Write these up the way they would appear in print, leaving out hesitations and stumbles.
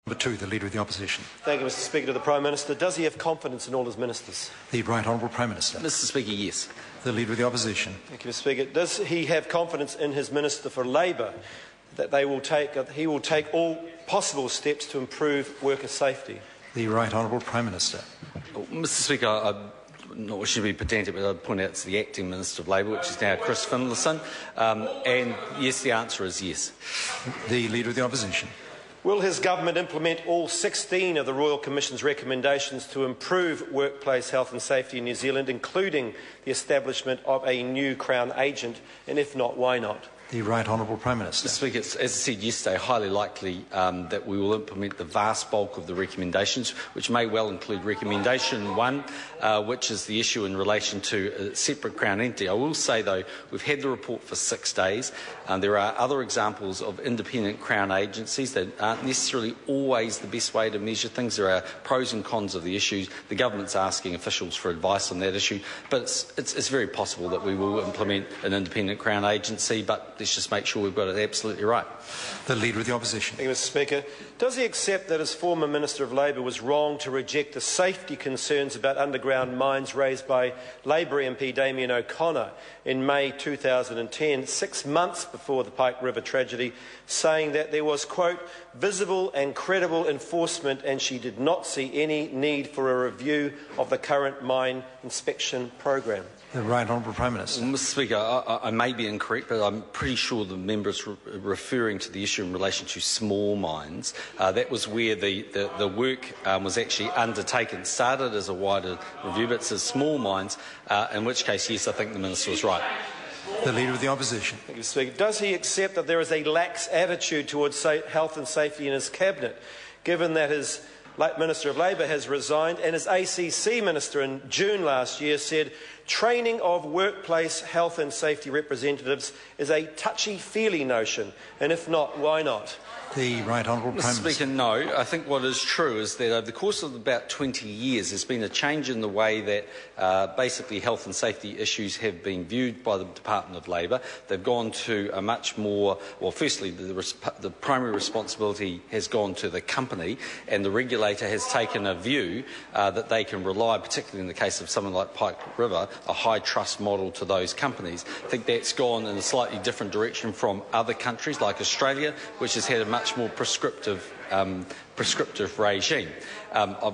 Number 2, the Leader of the Opposition. Thank you, Mr. Speaker. To the Prime Minister, does he have confidence in all his ministers? The Right Honourable Prime Minister. Mr. Speaker, yes. The Leader of the Opposition. Thank you, Mr. Speaker. Does he have confidence in his Minister for Labour that he will take all possible steps to improve worker safety? The Right Honourable Prime Minister. Well, Mr. Speaker, I'm not wishing to be pedantic, but I'd point out it's the Acting Minister of Labour, which is now Chris Finlayson. And yes, the answer is yes. The Leader of the Opposition. Will his government implement all 16 of the Royal Commission's recommendations to improve workplace health and safety in New Zealand, including the establishment of a new Crown agent? And if not, why not? The Right Honourable Prime Minister. Mr. Speaker, as I said yesterday, highly likely that we will implement the vast bulk of the recommendations, which may well include recommendation 1, which is the issue in relation to a separate Crown entity. I will say, though, we've had the report for 6 days. There are other examples of independent Crown agencies that aren't necessarily always the best way to measure things. There are pros and cons of the issues. The government's asking officials for advice on that issue, but it's very possible that we will implement an independent Crown agency, but let's just make sure we've got it absolutely right. The Leader of the Opposition. Thank you, Mr. Speaker. Does he accept that his former Minister of Labour was wrong to reject the safety concerns about underground mines raised by Labour MP Damien O'Connor in May 2010, 6 months before the Pike River tragedy, saying that there was, quote, visible and credible enforcement and she did not see any need for a review of the current mine inspection program? The Right Honourable Prime Minister. Well, Mr. Speaker, I may be incorrect, but I'm pretty sure the member is referring to the issue in relation to small mines. That was where the work was actually undertaken. It started as a wider review, but it's small mines, in which case, yes, I think the Minister was right. The Leader of the Opposition. Thank you, Mr. Speaker. Does he accept that there is a lax attitude towards health and safety in his cabinet, given that his Minister of Labour has resigned and his ACC Minister in June last year said training of workplace health and safety representatives is a touchy-feely notion, and if not, why not? The Right Honourable Prime Minister. Mr. Speaker, no. I think what is true is that over the course of about 20 years there's been a change in the way that basically health and safety issues have been viewed by the Department of Labour. They've gone to a much more, well, firstly, the primary responsibility has gone to the company, and the regulator has taken a view that they can rely, particularly in the case of something like Pike River, a high trust model to those companies. I think that's gone in a slightly different direction from other countries like Australia, which has had a much more prescriptive regime.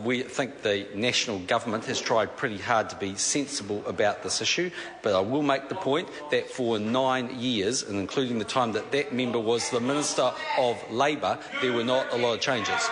We think the national government has tried pretty hard to be sensible about this issue, but I will make the point that for 9 years, and including the time that that member was the Minister of Labour, there were not a lot of changes.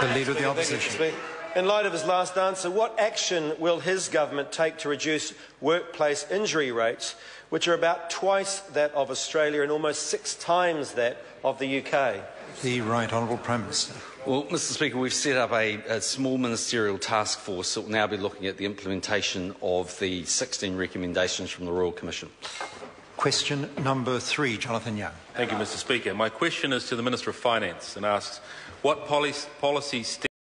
The Leader of the Opposition. In light of his last answer, what action will his government take to reduce workplace injury rates, which are about twice that of Australia and almost 6 times that of the UK? The Right Honourable Prime Minister. Well, Mr. Speaker, we've set up a small ministerial task force that will now be looking at the implementation of the 16 recommendations from the Royal Commission. Question number 3, Jonathan Young. Thank you, Mr. Speaker. My question is to the Minister of Finance and asks, what policy steps